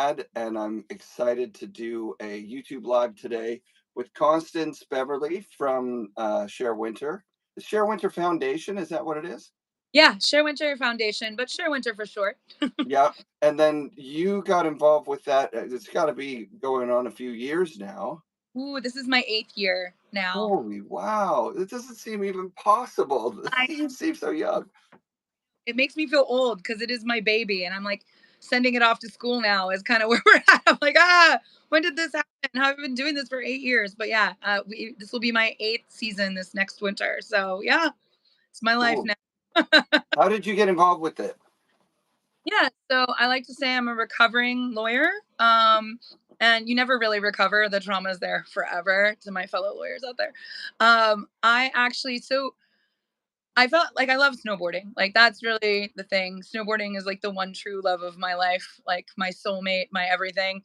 FNRad, and I'm excited to do a YouTube Live today with Constance Beverly from Share Winter. The Share Winter Foundation, is that what it is? Yeah, Share Winter Foundation, but Share Winter for short. Yeah, and then you got involved with that. It's got to be going on a few years now. Ooh, this is my 8th year now. Holy wow! It doesn't seem even possible. I You seem so young. It makes me feel old because it is my baby, and I'm like sending it off to school now is kind of where we're at. I'm like, when did this happen? How have I been doing this for 8 years? But yeah, this will be my 8th season this next winter. So yeah, it's my life Cool. now. How did you get involved with it? Yeah, so I like to say I'm a recovering lawyer. And you never really recover. The trauma is there forever, to my fellow lawyers out there. I felt like I love snowboarding. Like that's really the thing. Snowboarding is like the one true love of my life, like my soulmate, my everything.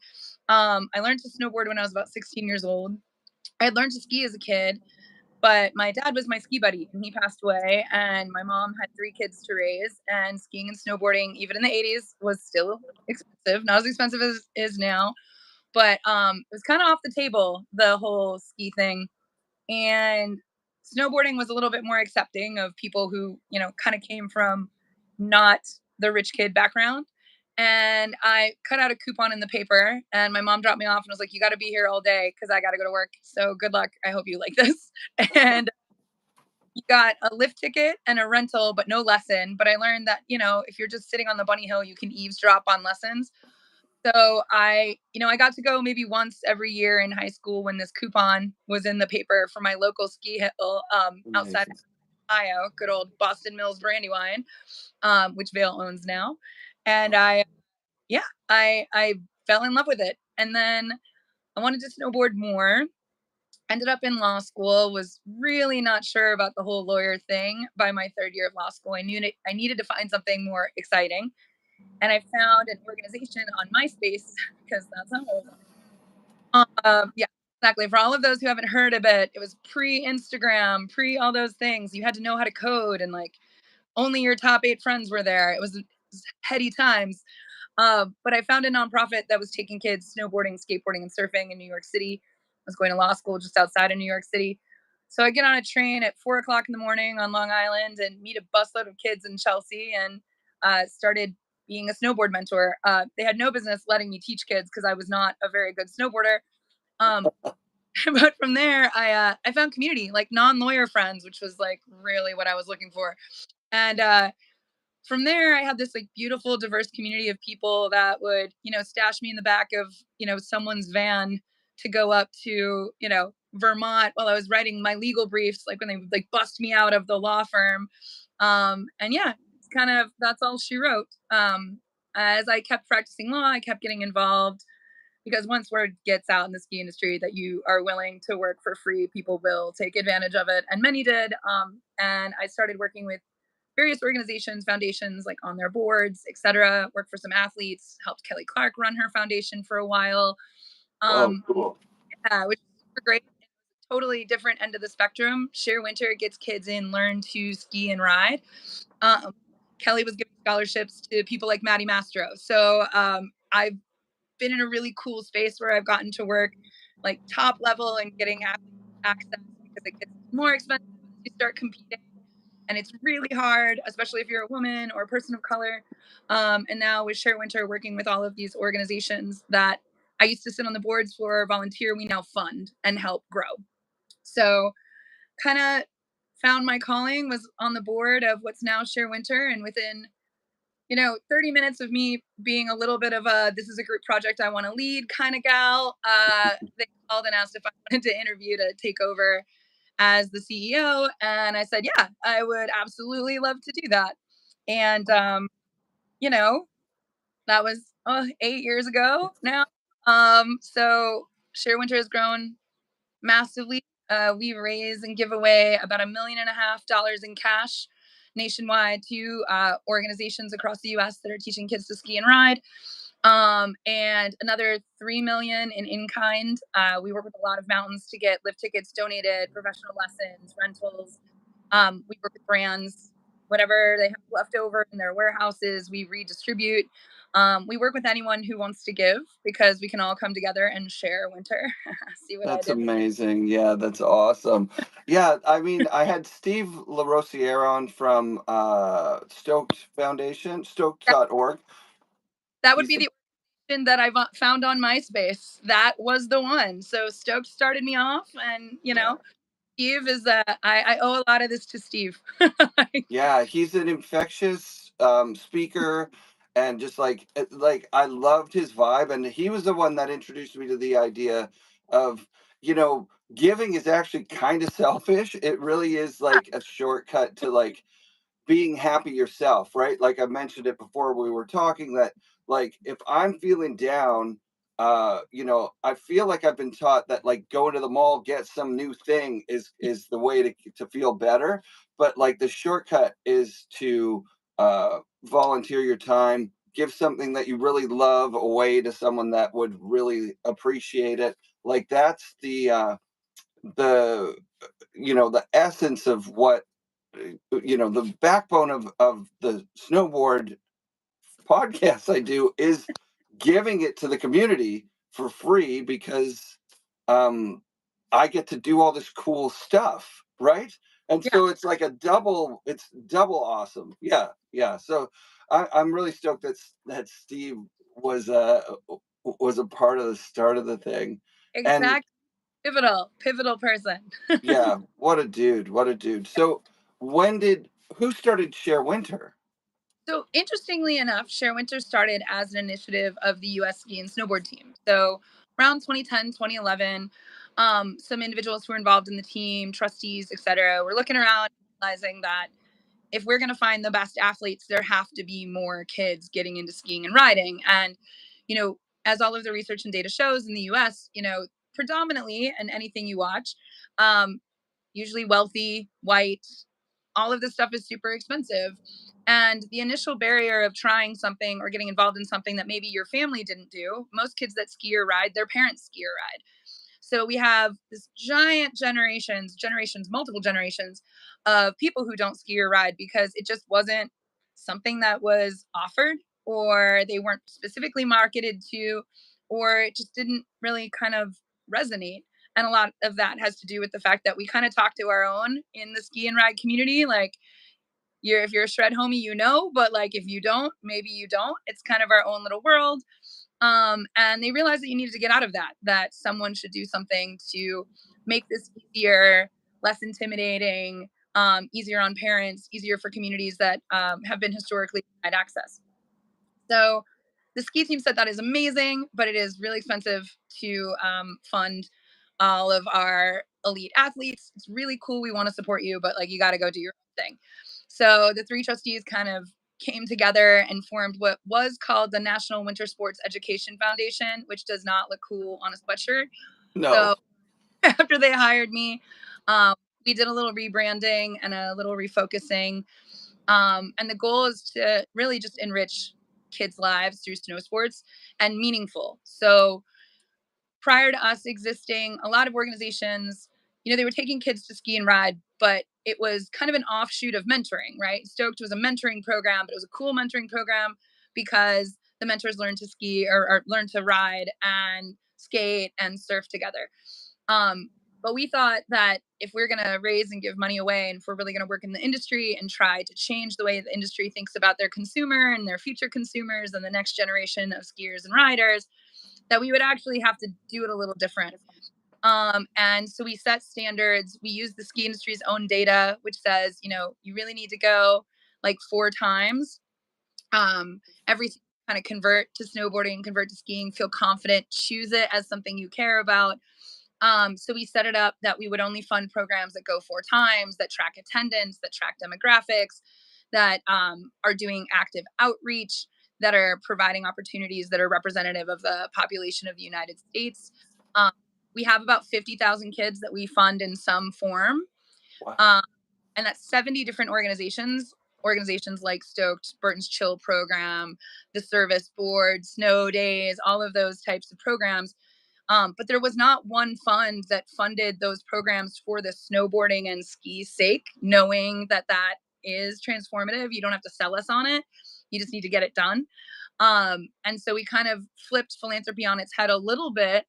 I learned to snowboard when I was about 16 years old. I had learned to ski as a kid, but my dad was my ski buddy and he passed away, and my mom had 3 kids to raise, and skiing and snowboarding even in the 80s was still expensive, not as expensive as it is now, but it was kind of off the table, the whole ski thing. And snowboarding was a little bit more accepting of people who, kind of came from not the rich kid background. And I cut out a coupon in the paper, and my mom dropped me off and was like, "You got to be here all day because I got to go to work. So good luck. I hope you like this." And you got a lift ticket and a rental, but no lesson. But I learned that, if you're just sitting on the bunny hill, you can eavesdrop on lessons. So I got to go maybe once every year in high school when this coupon was in the paper for my local ski hill outside Amazing. of Ohio, good old Boston Mills Brandywine, which Vail owns now. And I fell in love with it. And then I wanted to snowboard more. Ended up in law school, was really not sure about the whole lawyer thing by my 3rd year of law school. I knew I needed to find something more exciting. And I found an organization on MySpace because that's how old I am. Yeah, exactly. For all of those who haven't heard of it, it was pre-Instagram, pre all those things. You had to know how to code, and like only your top 8 friends were there. It was heady times. But I found a nonprofit that was taking kids snowboarding, skateboarding, and surfing in New York City. I was going to law school just outside of New York City. So I get on a train at 4 o'clock in the morning on Long Island and meet a busload of kids in Chelsea, and started being a snowboard mentor. They had no business letting me teach kids because I was not a very good snowboarder. Um, but from there, I found community, like non-lawyer friends, which was like really what I was looking for. And from there, I had this like beautiful, diverse community of people that would, stash me in the back of, someone's van to go up to, Vermont while I was writing my legal briefs, like when they would like bust me out of the law firm. And yeah, it's kind of, that's all she wrote. As I kept practicing law, I kept getting involved because once word gets out in the ski industry that you are willing to work for free, people will take advantage of it. And many did. And I started working with various organizations, foundations, like on their boards, etc. Worked for some athletes, helped Kelly Clark run her foundation for a while. Oh, Um, cool. which is super great. Totally different end of the spectrum. Share Winter gets kids in, learn to ski and ride. Um, Kelly was giving scholarships to people like Maddie Mastro. So I've been in a really cool space where I've gotten to work like top level and getting access because it gets more expensive as you start competing. And it's really hard, especially if you're a woman or a person of color. And now with Share Winter, working with all of these organizations that I used to sit on the boards for, volunteer, we now fund and help grow. So kind of found my calling, was on the board of what's now Share Winter. And within 30 minutes of me being a little bit of this is a group project I want to lead kind of gal, they called and asked if I wanted to interview to take over as the CEO. And I said, yeah, I would absolutely love to do that. And, you know, that was 8 years ago now. So Share Winter has grown massively. We raise and give away about $1.5 million in cash nationwide to organizations across the U.S. that are teaching kids to ski and ride. And another 3 million in kind. We work with a lot of mountains to get lift tickets donated, professional lessons, rentals. We work with brands, whatever they have left over in their warehouses, we redistribute. We work with anyone who wants to give because we can all come together and share winter. See what I That's did? amazing. Yeah, that's awesome. Yeah, I mean, I had Steve LaRosiere on from Stoked Foundation, That, stoked.org. that would He's be the the that I found on MySpace. That was the one. So Stoked started me off, and yeah. Steve is I owe a lot of this to Steve. Yeah, he's an infectious speaker, and just like I loved his vibe, and he was the one that introduced me to the idea of, you know, giving is actually kind of selfish. It really is like a shortcut to like being happy yourself, right? Like I mentioned it before we were talking, that like if I'm feeling down, I feel like I've been taught that like going to the mall, get some new thing is the way to feel better. But like the shortcut is to volunteer your time, give something that you really love away to someone that would really appreciate it. Like that's the the essence of what the backbone of the snowboard podcast I do is giving it to the community for free, because um I get to do all this cool stuff, right? And Yeah, so it's double awesome. Yeah, yeah. So I'm really stoked that Steve was was a part of the start of the thing. And exact pivotal person. yeah, what a dude, what a dude. So when did who started Share Winter? So interestingly enough, Share Winter started as an initiative of the US ski and snowboard team. So around 2010, 2011, some individuals who were involved in the team, trustees, etc., were looking around, realizing that if we're going to find the best athletes, there have to be more kids getting into skiing and riding. And, as all of the research and data shows in the US, predominantly, and anything you watch, um, usually wealthy, white, all of this stuff is super expensive. And the initial barrier of trying something or getting involved in something that maybe your family didn't do, most kids that ski or ride, their parents ski or ride. So we have this giant multiple generations of people who don't ski or ride because it just wasn't something that was offered, or they weren't specifically marketed to, or it just didn't really kind of resonate. And a lot of that has to do with the fact that we kind of talk to our own in the ski and ride community. Like, if you're a shred homie, but like if you don't, maybe you don't. It's kind of our own little world. And they realized that you needed to get out of that someone should do something to make this easier, less intimidating, easier on parents, easier for communities that have been historically denied access. So the ski team said that is amazing, but it is really expensive to fund all of our elite athletes. It's really cool. We want to support you, but like you got to go do your own thing. So the three trustees kind of came together and formed what was called the National Winter Sports Education Foundation, which does not look cool on a sweatshirt. No. So after they hired me, um, we did a little rebranding and a little refocusing. And the goal is to really just enrich kids' lives through snow sports and meaningful. So prior to us existing, a lot of organizations, they were taking kids to ski and ride, but it was kind of an offshoot of mentoring, right? Stoked was a mentoring program, but it was a cool mentoring program because the mentors learned to ski or learned to ride and skate and surf together. Um, but we thought that if we're going to raise and give money away, and if we're really going to work in the industry and try to change the way the industry thinks about their consumer and their future consumers and the next generation of skiers and riders, that we would actually have to do it a little different. And so we set standards. We use the ski industry's own data, which says, you really need to go like 4 times. Everything kind of convert to snowboarding, convert to skiing, feel confident, choose it as something you care about. So we set it up that we would only fund programs that go 4 times, that track attendance, that track demographics, that are doing active outreach, that are providing opportunities that are representative of the population of the United States. Um, we have about 50,000 kids that we fund in some form. Wow. Um, and that's 70 different organizations like Stoked, Burton's Chill Program, the Service Board, Snow Days, all of those types of programs. But there was not one fund that funded those programs for the snowboarding and ski sake, knowing that that is transformative. You don't have to sell us on it. You just need to get it done. And so we kind of flipped philanthropy on its head a little bit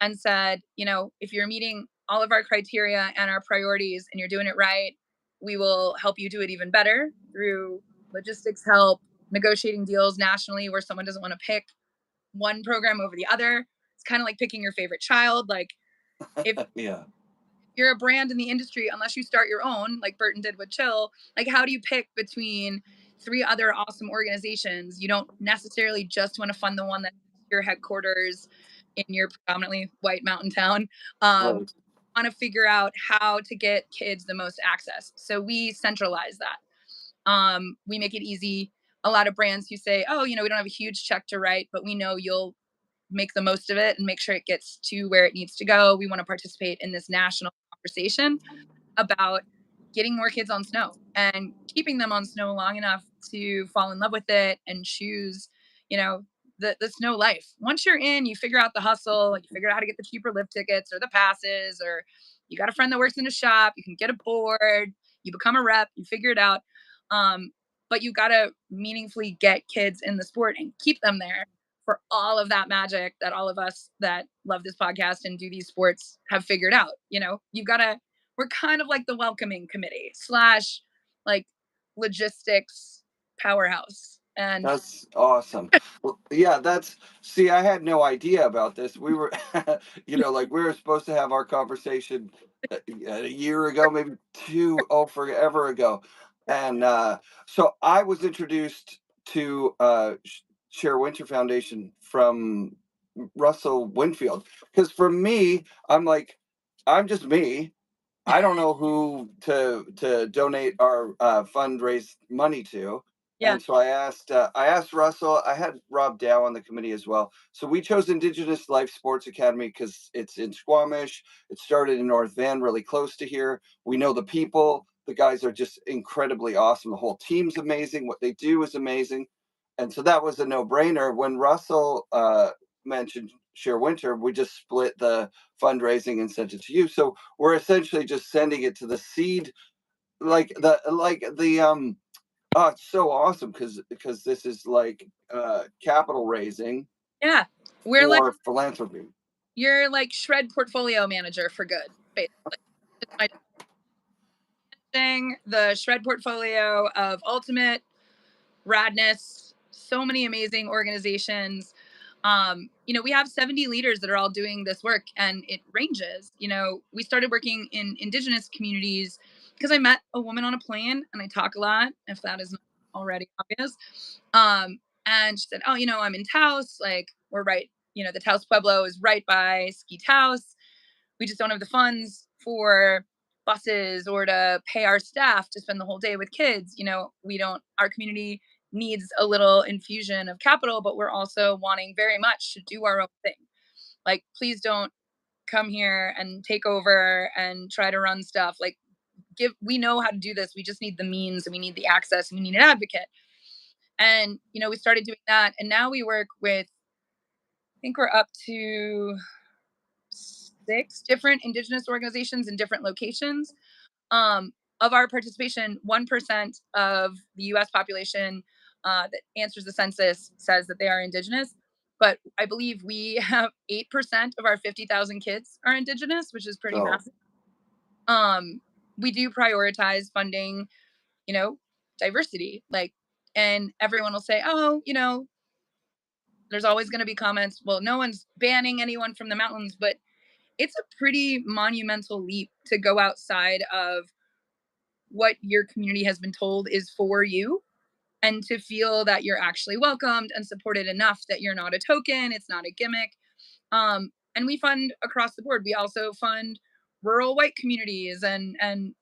and said, if you're meeting all of our criteria and our priorities and you're doing it right, we will help you do it even better through logistics help, negotiating deals nationally where someone doesn't want to pick one program over the other. It's kind of like picking your favorite child. Like if Yeah. you're a brand in the industry, unless you start your own, like Burton did with Chill, like how do you pick between three other awesome organizations? You don't necessarily just want to fund the one that's your headquarters in your predominantly white mountain town. Right. Want to figure out how to get kids the most access. So we centralize that. We make it easy. A lot of brands who say, oh, we don't have a huge check to write, but we know you'll make the most of it and make sure it gets to where it needs to go. We want to participate in this national conversation about getting more kids on snow and keeping them on snow long enough to fall in love with it and choose, the snow life. Once you're in, you figure out the hustle, you figure out how to get the cheaper lift tickets or the passes, or you got a friend that works in a shop, you can get a board, you become a rep, you figure it out. But you got to meaningfully get kids in the sport and keep them there for all of that magic that all of us that love this podcast and do these sports have figured out. You've got to, we're kind of like the welcoming committee slash like logistics powerhouse. And That's awesome. Well, yeah, see, I had no idea about this. We were, like we were supposed to have our conversation a year ago, maybe two, oh, forever ago. And so I was introduced to Share Winter Foundation from Russell Winfield. Because for me, I'm like, I'm just me. I don't know who to donate our fundraise money to, yeah, and so I asked Russell. I had Rob Dow on the committee as well. So we chose Indigenous Life Sports Academy because it's in Squamish. It started in North Van, really close to here. We know the people. The guys are just incredibly awesome. The whole team's amazing. What they do is amazing, and so that was a no-brainer. When Russell mentioned Share Winter, we just split the fundraising and sent it to you. So we're essentially just sending it to the seed, like the oh, it's so awesome because this is like capital raising yeah, we're like, for philanthropy. you're like shred portfolio manager for good, basically. Just my thing, the shred portfolio of ultimate radness, so many amazing organizations. We have 70 leaders that are all doing this work and it ranges. We started working in indigenous communities because I met a woman on a plane and I talk a lot, if that is not already obvious. And she said, oh, I'm in Taos, like we're right, the Taos Pueblo is right by Ski Taos. We just don't have the funds for buses or to pay our staff to spend the whole day with kids. Our community needs a little infusion of capital, but we're also wanting very much to do our own thing. Like, please don't come here and take over and try to run stuff. Like, we know how to do this. We just need the means and we need the access and we need an advocate. And, we started doing that. And now we work with, I think we're up to 6 different indigenous organizations in different locations. Of our participation, 1% of the US population that answers the census says that they are indigenous. But I believe we have 8% of our 50,000 kids are indigenous, which is pretty So massive. We do prioritize funding, you know, diversity. And everyone will say, oh, there's always going to be comments. Well, no one's banning anyone from the mountains, but it's a pretty monumental leap to go outside of what your community has been told is for you and to feel that you're actually welcomed and supported enough that you're not a token, it's not a gimmick. And we fund across the board. We also fund rural white communities and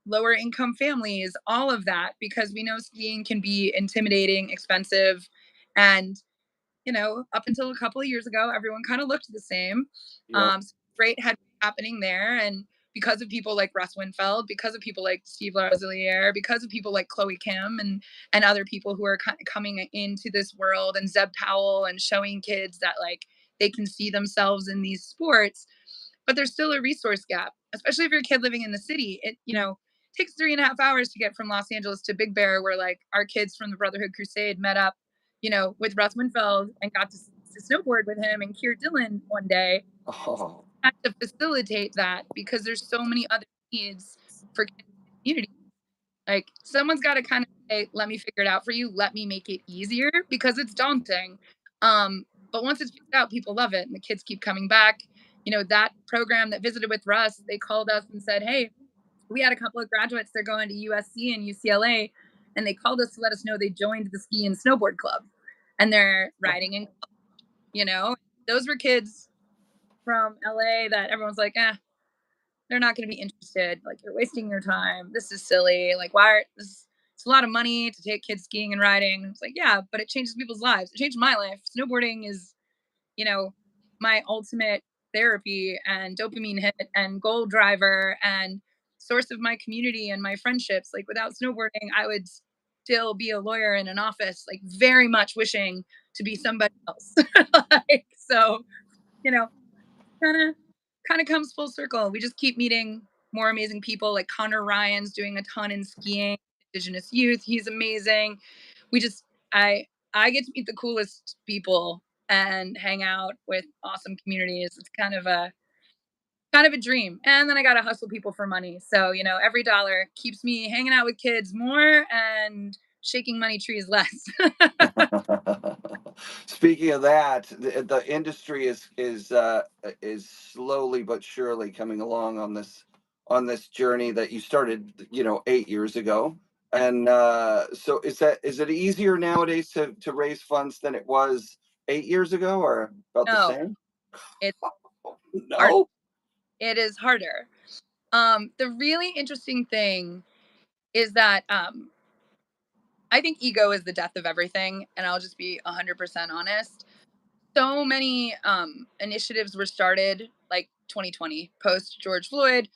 lower income families, all of that, because we know skiing can be intimidating, expensive, and up until a couple of years ago, everyone kind of looked the same. yep, So great had happening there. And because of people like Russ Winfeld, because of people like Steve Laziliere, because of people like Chloe Kim and other people who are kind of coming into this world, and Zeb Powell, and showing kids that like they can see themselves in these sports, but there's still a resource gap, especially if you're a kid living in the city. It takes 3.5 hours to get from Los Angeles to Big Bear, where like our kids from the Brotherhood Crusade met up, with Russ Winfeld and got to snowboard with him and Keir Dillon one day. Oh. I had to facilitate that because there's so many other needs for kids in the community. Like, someone's got to kind of say, let me figure it out for you. Let me make it easier, because it's daunting. But once it's figured out, people love it. And the kids keep coming back. That program that visited with Russ, they called us and said, hey, we had a couple of graduates. They're going to USC and UCLA. And they called us to let us know they joined the ski and snowboard club. And they're riding in, those were kids from LA that everyone's like, they're not going to be interested. Like, you're wasting your time. This is silly. Like, it's a lot of money to take kids skiing and riding. It's like, yeah, but it changes people's lives. It changed my life. Snowboarding is, my ultimate therapy and dopamine hit and goal driver and source of my community and my friendships. Like, without snowboarding, I would still be a lawyer in an office, like, very much wishing to be somebody else. So, you know, kind of comes full circle. We just keep meeting more amazing people. Like, Connor Ryan's doing a ton in skiing, Indigenous youth. He's amazing. We just I get to meet the coolest people and hang out with awesome communities. It's kind of a dream. And then I got to hustle people for money. So, every dollar keeps me hanging out with kids more and shaking money trees less. Speaking of that, the industry is slowly but surely coming along on this journey that you started, 8 years ago. And so is it easier nowadays to raise funds than it was 8 years ago, or about the No, same? it's hard. No. It is harder. The really interesting thing is that I think ego is the death of everything, and I'll just be 100% honest. So many initiatives were started, like 2020, post George Floyd.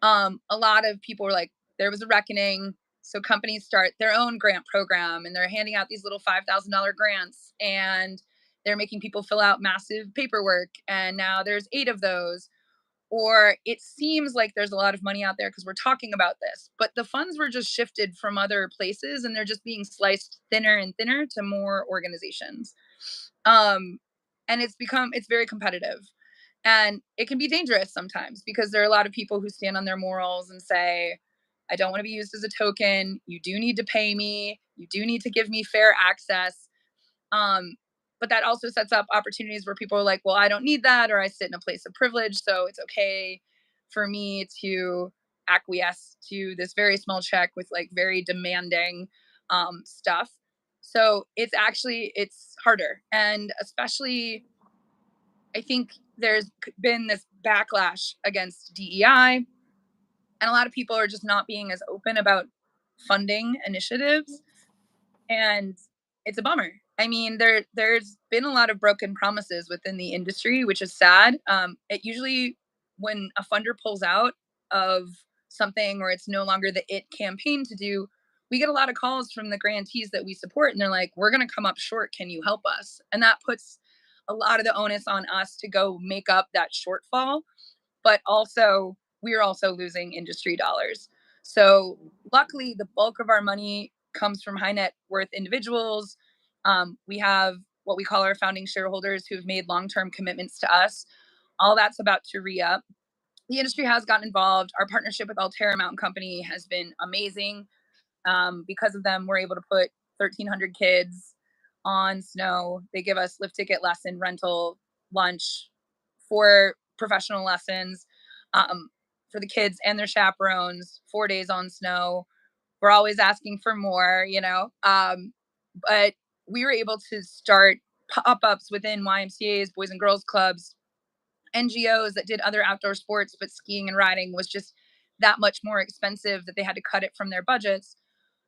A lot of people were like, there was a reckoning. So companies start their own grant program, and they're handing out these little $5,000 grants, and they're making people fill out massive paperwork. And now there's 8 of those. Or it seems like there's a lot of money out there because we're talking about this, but the funds were just shifted from other places, and they're just being sliced thinner and thinner to more organizations. Um, and it's very competitive, and it can be dangerous sometimes because there are a lot of people who stand on their morals and say, I don't want to be used as a token. You do need to pay me. You do need to give me fair access. Um, but that also sets up opportunities where people are like, well, I don't need that, or I sit in a place of privilege, so it's okay for me to acquiesce to this very small check with, like, very demanding stuff. So it's harder. And especially, I think there's been this backlash against DEI, and a lot of people are just not being as open about funding initiatives, and it's a bummer. I mean, there's been a lot of broken promises within the industry, which is sad. It usually, when a funder pulls out of something, or it's no longer the it campaign to do, we get a lot of calls from the grantees that we support, and they're like, we're going to come up short. Can you help us? And that puts a lot of the onus on us to go make up that shortfall. But also, we're also losing industry dollars. So luckily, the bulk of our money comes from high net worth individuals. We have what we call our founding shareholders who've made long-term commitments to us. All that's about to re-up. The industry has gotten involved. Our partnership with Altera Mountain Company has been amazing. Because of them, we're able to put 1,300 kids on snow. They give us lift ticket, lesson, rental, lunch, for professional lessons for the kids and their chaperones, 4 days on snow. We're always asking for more. But we were able to start pop-ups within YMCA's, Boys and Girls Clubs, NGOs that did other outdoor sports, but skiing and riding was just that much more expensive that they had to cut it from their budgets.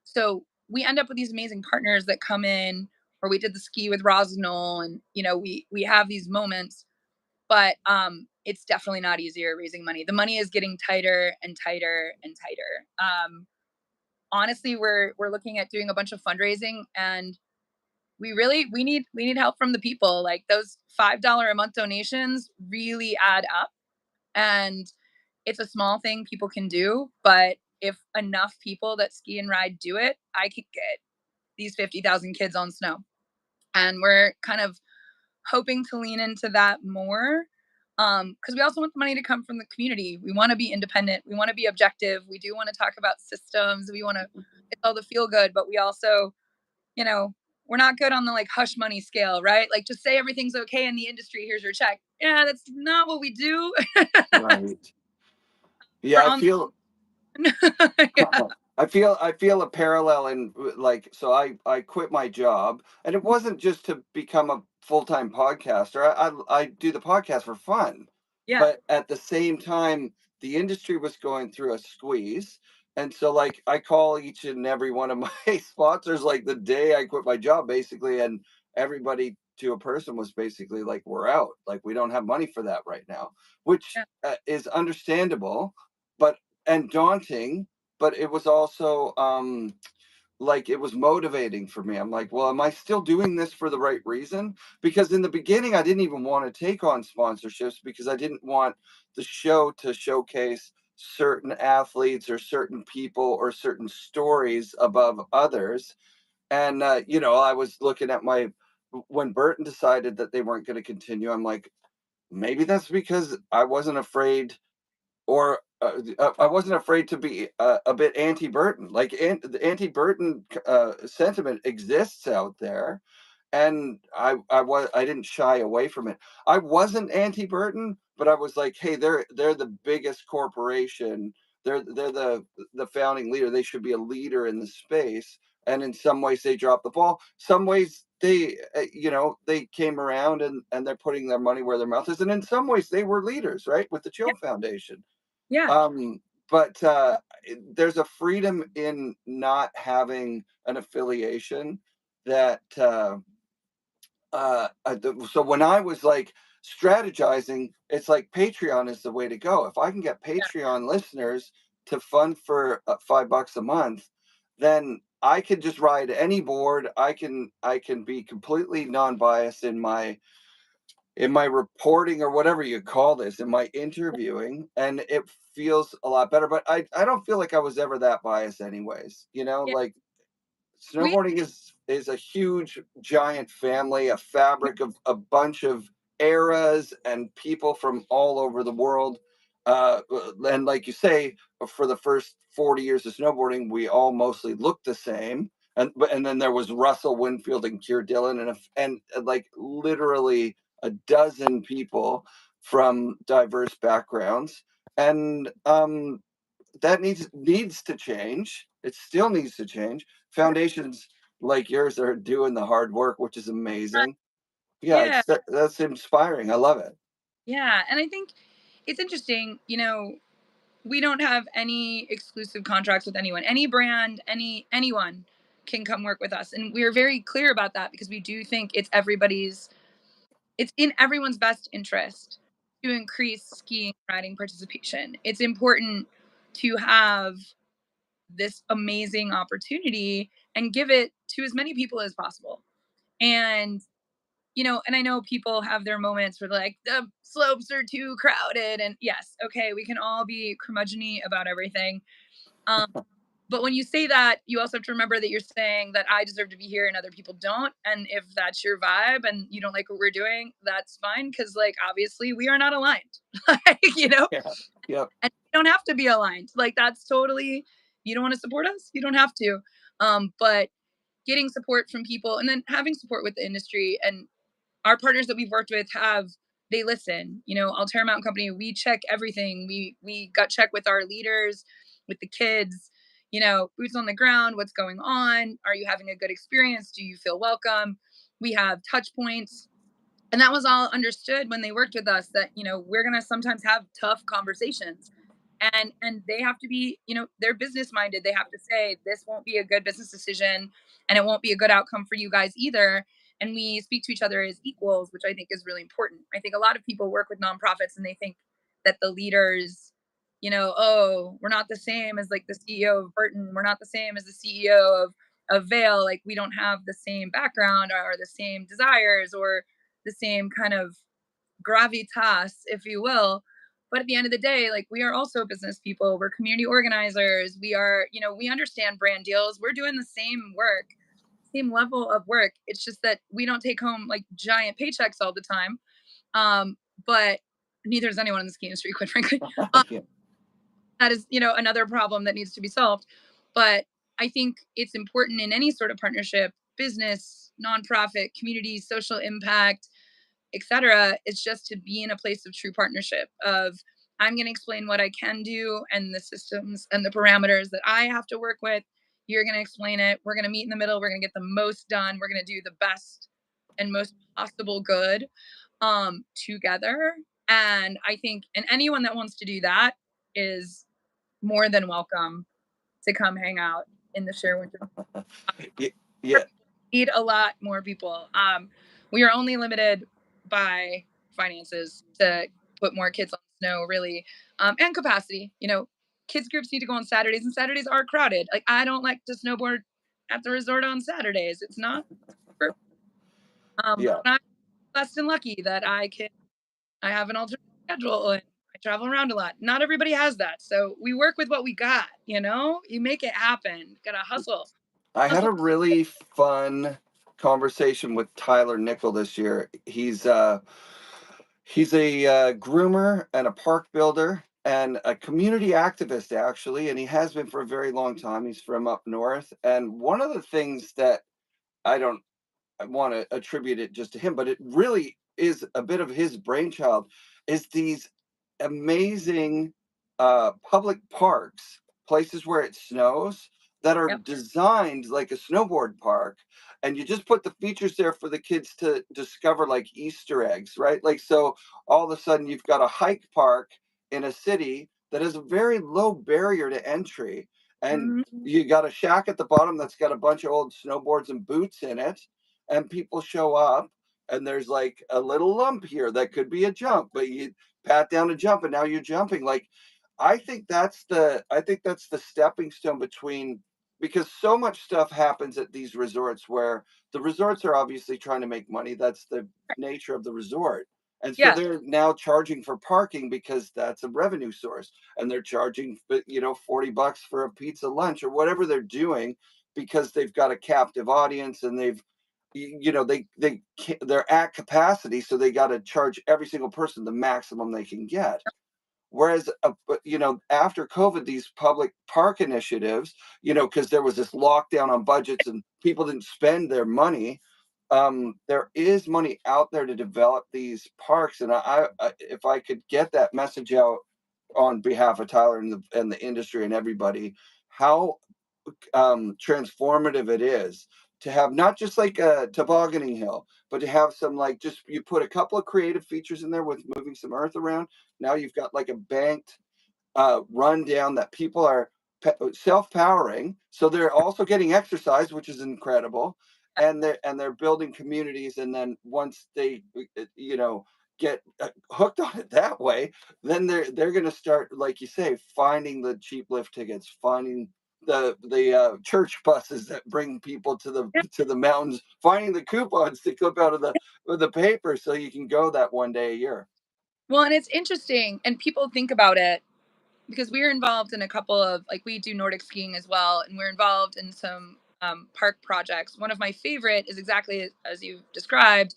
So we end up with these amazing partners that come in, or we did the ski with Rosnol, and we have these moments, but it's definitely not easier raising money. The money is getting tighter and tighter and tighter. Honestly, we're looking at doing a bunch of fundraising, and we need help from the people. Like, those $5 a month donations really add up, and it's a small thing people can do, but if enough people that ski and ride do it, I could get these 50,000 kids on snow. And we're kind of hoping to lean into that more. Because we also want the money to come from the community. We want to be independent. We want to be objective. We do want to talk about systems. We want to, it's all the feel good, but we also, you know, we're not good on the like hush money scale, right? Like just say everything's okay in the industry. Here's your check. Yeah, that's not what we do. Right. We're Yeah, I on. feel Yeah, I feel a parallel in like, so I quit my job, and it wasn't just to become a full-time podcaster. I do the podcast for fun, yeah, but at the same time, the industry was going through a squeeze, and so like I call each and every one of my sponsors like the day I quit my job, basically, and everybody to a person was basically like, "We're out. Like we don't have money for that right now," which yeah, is understandable, but and daunting, but it was also like it was motivating for me. I'm like, well, am I still doing this for the right reason? Because in the beginning I didn't even want to take on sponsorships because I didn't want the show to showcase certain athletes or certain people or certain stories above others. And I was looking at my when Burton decided that they weren't going to continue, I'm like, maybe that's because I wasn't afraid, or I wasn't afraid to be a bit anti-Burton. Like the anti-Burton sentiment exists out there, and I didn't shy away from it. I wasn't anti-Burton, but I was like, hey, they're the biggest corporation. They're the founding leader. They should be a leader in the space. And in some ways, they dropped the ball. Some ways, they came around and they're putting their money where their mouth is. And in some ways, they were leaders, right, with the yeah, Chill Foundation. yeah, But there's a freedom in not having an affiliation that so when I was like strategizing, it's like Patreon is the way to go. If I can get yeah, Patreon listeners to fund for $5 a month, then I can just ride any board. I can be completely non-biased in my reporting, or whatever you call this, in my interviewing, and it feels a lot better. But I don't feel like I was ever that biased anyways, yeah. like We, snowboarding is a huge giant family, a fabric of a bunch of eras and people from all over the world. And like you say, for the first 40 years of snowboarding, we all mostly looked the same. And then there was Russell Winfield and Keir Dillon, and like literally a dozen people from diverse backgrounds. And that needs to change. It still needs to change. Foundations like yours are doing the hard work, which is amazing. Yeah, yeah, that's inspiring. I love it. yeah. And I think it's interesting, we don't have any exclusive contracts with anyone. Any brand, anyone can come work with us. And we're very clear about that because we do think it's in everyone's best interest to increase skiing riding participation. It's important to have this amazing opportunity and give it to as many people as possible. And and I know people have their moments where like the slopes are too crowded, and yes, okay, we can all be curmudgeony about everything. Um, but when you say that, you also have to remember that you're saying that I deserve to be here and other people don't. And if that's your vibe and you don't like what we're doing, that's fine. Cause like obviously we are not aligned. Like, Yeah. Yep. and you don't have to be aligned. Like that's totally, you don't want to support us, you don't have to. But getting support from people and then having support with the industry and our partners that we've worked with they listen. Alterra Mountain Company, we check everything. We gut check with our leaders, with the kids, boots on the ground, what's going on? Are you having a good experience? Do you feel welcome? We have touch points. And that was all understood when they worked with us that, we're going to sometimes have tough conversations. And they have to be, they're business minded. They have to say this won't be a good business decision and it won't be a good outcome for you guys either. And we speak to each other as equals, which I think is really important. I think a lot of people work with nonprofits and they think that the leaders, oh, we're not the same as like the CEO of Burton. We're not the same as the CEO of Vail. Like we don't have the same background or the same desires or the same kind of gravitas, if you will. But at the end of the day, like we are also business people. We're community organizers. We are, we understand brand deals. We're doing the same work same level of work. It's just that we don't take home like giant paychecks all the time. But neither does anyone in the ski industry, quite frankly. Yeah. That is, another problem that needs to be solved. But I think it's important in any sort of partnership, business, nonprofit, community, social impact, etc. It's just to be in a place of true partnership of I'm going to explain what I can do and the systems and the parameters that I have to work with. You're going to explain it. We're going to meet in the middle. We're going to get the most done. We're going to do the best and most possible good together. And I think, and anyone that wants to do that is more than welcome to come hang out in the Sherwin. Yeah. Need a lot more people. We are only limited by finances to put more kids on snow, really, and capacity. Kids groups need to go on Saturdays, and Saturdays are crowded. Like, I don't like to snowboard at the resort on Saturdays. It's not. Yeah. I'm blessed and lucky that I have an alternate schedule and I travel around a lot. Not everybody has that, so we work with what we got. You make it happen. Gotta hustle. I had Hustle. a really fun conversation with Tyler Nickel this year. He's a groomer and a park builder and a community activist, actually, and he has been for a very long time. He's from up north. And one of the things that I don't I want to attribute it just to him, but it really is a bit of his brainchild, is these amazing public parks, places where it snows, that are Yep. designed like a snowboard park. And you just put the features there for the kids to discover, like Easter eggs, right? Like, so all of a sudden you've got a hike park in a city that has a very low barrier to entry. And Mhm. you got a shack at the bottom that's got a bunch of old snowboards and boots in it, and people show up, and there's like a little lump here that could be a jump, but you pat down a jump and now you're jumping. Like, I think that's the stepping stone between, because so much stuff happens at these resorts where the resorts are obviously trying to make money. That's the nature of the resort. And so Yeah. they're now charging for parking because that's a revenue source. And they're charging, $40 for a pizza lunch or whatever they're doing, because they've got a captive audience, and they're at capacity, so they got to charge every single person the maximum they can get. Whereas, after COVID, these public park initiatives, because there was this lockdown on budgets and people didn't spend their money, there is money out there to develop these parks. And if I could get that message out on behalf of Tyler and the industry and everybody, how transformative it is to have not just like a tobogganing hill, but to have some, like, just you put a couple of creative features in there with moving some earth around. Now you've got like a banked rundown that people are self-powering, so they're also getting exercise, which is incredible, and they're building communities. And then once they get hooked on it that way, then they're going to start, like you say, finding the cheap lift tickets, finding the church buses that bring people to the mountains, finding the coupons to clip out of the paper so you can go that one day a year. Well, and it's interesting, and people think about it because we're involved in a couple of, like, we do Nordic skiing as well, and we're involved in some park projects. One of my favorite is exactly as you described,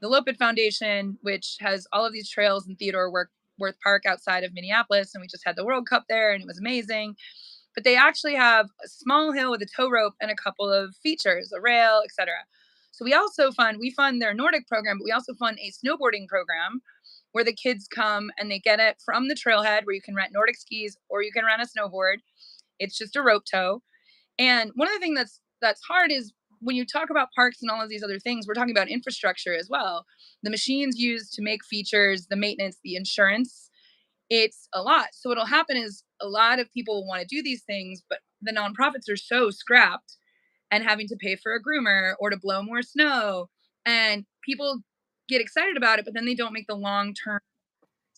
the Lopet Foundation, which has all of these trails in Theodore Worth Park outside of Minneapolis, and we just had the World Cup there, and it was amazing. But they actually have a small hill with a tow rope and a couple of features, a rail, etc. So we fund their Nordic program, but we also fund a snowboarding program where the kids come and they get it from the trailhead, where you can rent Nordic skis or you can rent a snowboard. It's just a rope tow. And one of the things that's hard is when you talk about parks and all of these other things, we're talking about infrastructure as well. The machines used to make features, the maintenance, the insurance, it's a lot. So what'll happen is a lot of people want to do these things, but the nonprofits are so scrapped and having to pay for a groomer or to blow more snow. And people get excited about it, but then they don't make the long term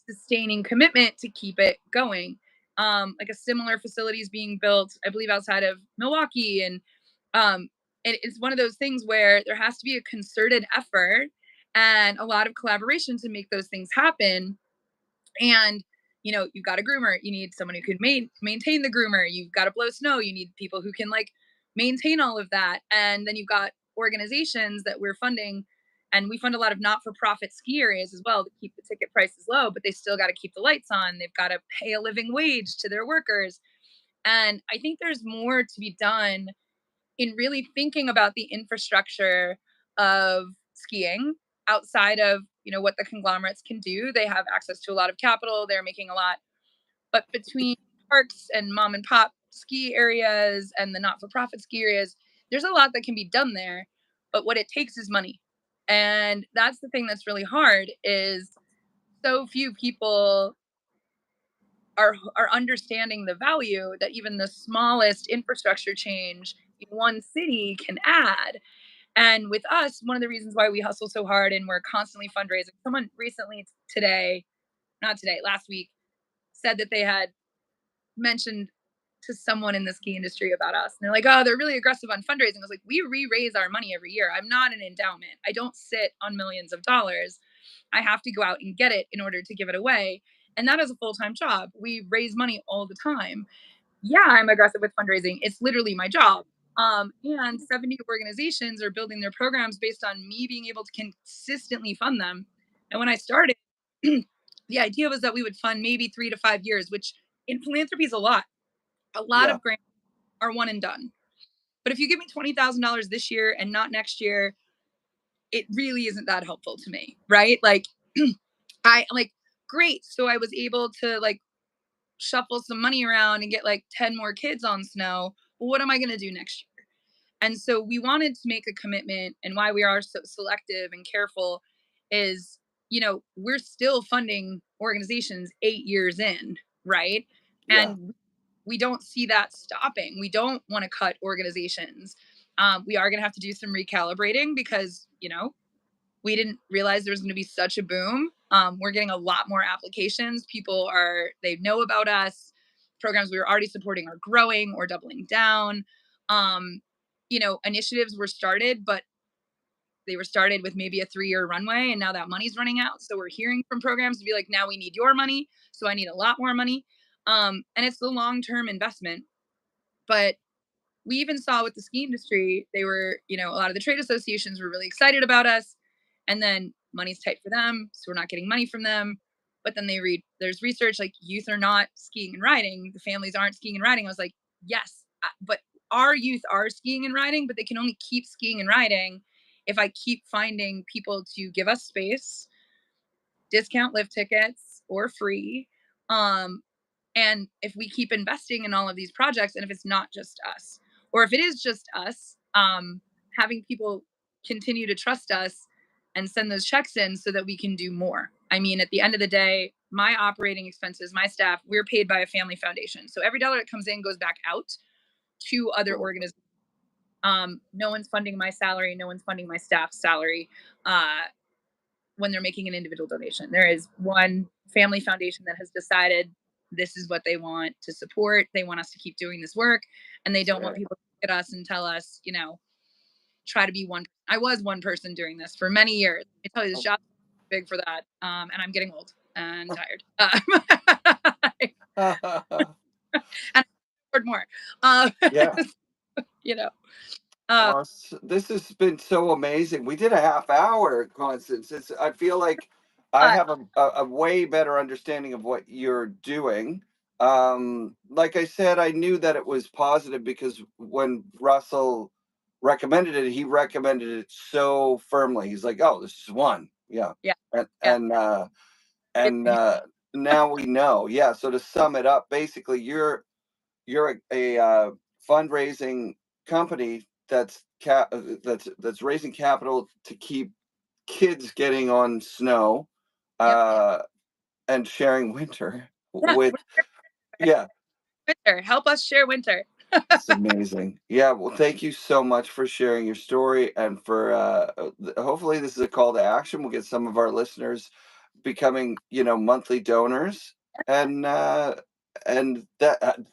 sustaining commitment to keep it going. Like a similar facility is being built, I believe, outside of Milwaukee. Um, and it's one of those things where there has to be a concerted effort and a lot of collaboration to make those things happen. And you've got a groomer, you need someone who can maintain the groomer, you've got to blow snow, you need people who can, like, maintain all of that. And then you've got organizations that we're funding, and we fund a lot of not-for-profit ski areas as well to keep the ticket prices low, but they still got to keep the lights on. They've got to pay a living wage to their workers. And I think there's more to be done in really thinking about the infrastructure of skiing outside of, what the conglomerates can do. They have access to a lot of capital. They're making a lot, but between parks and mom and pop ski areas and the not-for-profit ski areas, there's a lot that can be done there. But what it takes is money. And that's the thing that's really hard, is so few people are understanding the value that even the smallest infrastructure change in one city can add. And with us, one of the reasons why we hustle so hard and we're constantly fundraising, someone recently last week, said that they had mentioned to someone in the ski industry about us. And they're like, oh, they're really aggressive on fundraising. I was like, we re-raise our money every year. I'm not an endowment. I don't sit on millions of dollars. I have to go out and get it in order to give it away. And that is a full-time job. We raise money all the time. Yeah, I'm aggressive with fundraising. It's literally my job. And 70 organizations are building their programs based on me being able to consistently fund them. And when I started, the idea was that we would fund maybe 3 to 5 years, which in philanthropy is a lot. A lot Yeah. of grants are one and done. But if you give me $20,000 this year and not next year, it really isn't that helpful to me, right? Like, I like, great. So I was able to like shuffle some money around and get like 10 more kids on snow. Well, what am I going to do next year? And so we wanted to make a commitment, and why we are so selective and careful is, we're still funding organizations 8 years in, right? Yeah. And we don't see that stopping. We don't want to cut organizations. We are going to have to do some recalibrating because, we didn't realize there was going to be such a boom. We're getting a lot more applications. They know about us. Programs we were already supporting are growing or doubling down. Initiatives were started, but they were started with maybe a 3-year runway, and now that money's running out. So we're hearing from programs to be like, now we need your money. So I need a lot more money. And it's the long-term investment. But we even saw with the ski industry, they were, a lot of the trade associations were really excited about us. And then money's tight for them. So we're not getting money from them. But then there's research like youth are not skiing and riding. The families aren't skiing and riding. I was like, yes, but our youth are skiing and riding, but they can only keep skiing and riding if I keep finding people to give us space, discount lift tickets or free. And if we keep investing in all of these projects, and if it's not just us, or if it is just us, having people continue to trust us and send those checks in so that we can do more. I mean, at the end of the day, my operating expenses, my staff, we're paid by a family foundation. So every dollar that comes in goes back out to other Cool. organizations. No one's funding my salary. No one's funding my staff's salary. When they're making an individual donation. There is one family foundation that has decided this is what they want to support. They want us to keep doing this work, and they don't want Sure. people to look at us and tell us, try to be one. I was one person doing this for many years. I tell you, this job is big for that. And I'm getting old and tired. And I afford more. Yeah. You know, uh, This has been so amazing. We did a half hour, Constance. I feel like I uh, have a way better understanding of what you're doing. Like I said, I knew that it was positive because when Russell recommended it, he recommended it so firmly. He's like, "Oh, this is one, yeah," yeah, and yeah. and uh, It, and now we know. Yeah. So to sum it up, basically, you're a fundraising company that's raising capital to keep kids getting on snow yep. uh, and sharing winter Yeah. with yeah. Winter. Help us share winter. It's amazing. Yeah, well, thank you so much for sharing your story and for hopefully this is a call to action. We'll get some of our listeners becoming, monthly donors and that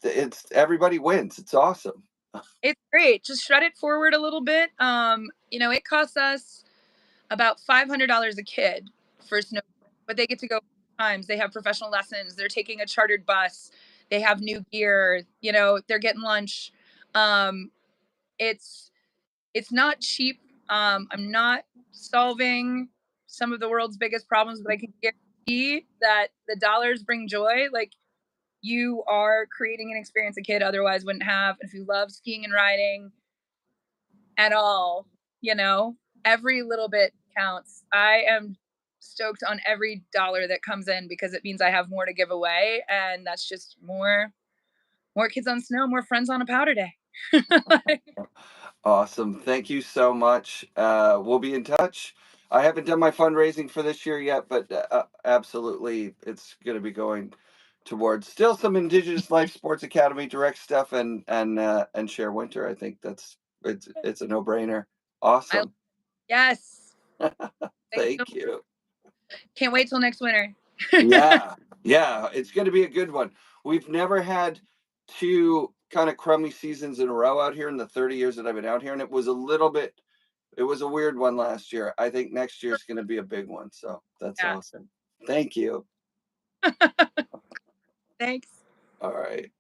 it's everybody wins. It's awesome. It's great. Just shred it forward a little bit. It costs us about $500 a kid for snow, but they get to go times. They have professional lessons. They're taking a chartered bus. They have new gear. They're getting lunch. Um, it's not cheap. I'm not solving some of the world's biggest problems, but I can guarantee that the dollars bring joy. Like, you are creating an experience a kid otherwise wouldn't have. If you love skiing and riding at all, every little bit counts. I am stoked on every dollar that comes in because it means I have more to give away, and that's just more kids on snow, more friends on a powder day. Awesome. Thank you so much. We'll be in touch. I haven't done my fundraising for this year yet, but absolutely, it's going to be going towards still some Indigenous Life Sports Academy direct stuff and Share Winter. I think it's a no brainer. I, Awesome. yes. Thanks so Thank you. Can't wait till next winter. Yeah, yeah, it's going to be a good one. We've never had two kind of crummy seasons in a row out here in the 30 years that I've been out here, and it was a weird one last year. I think next year's going to be a big one, so that's Yeah. awesome. Thank you. Thanks. All right.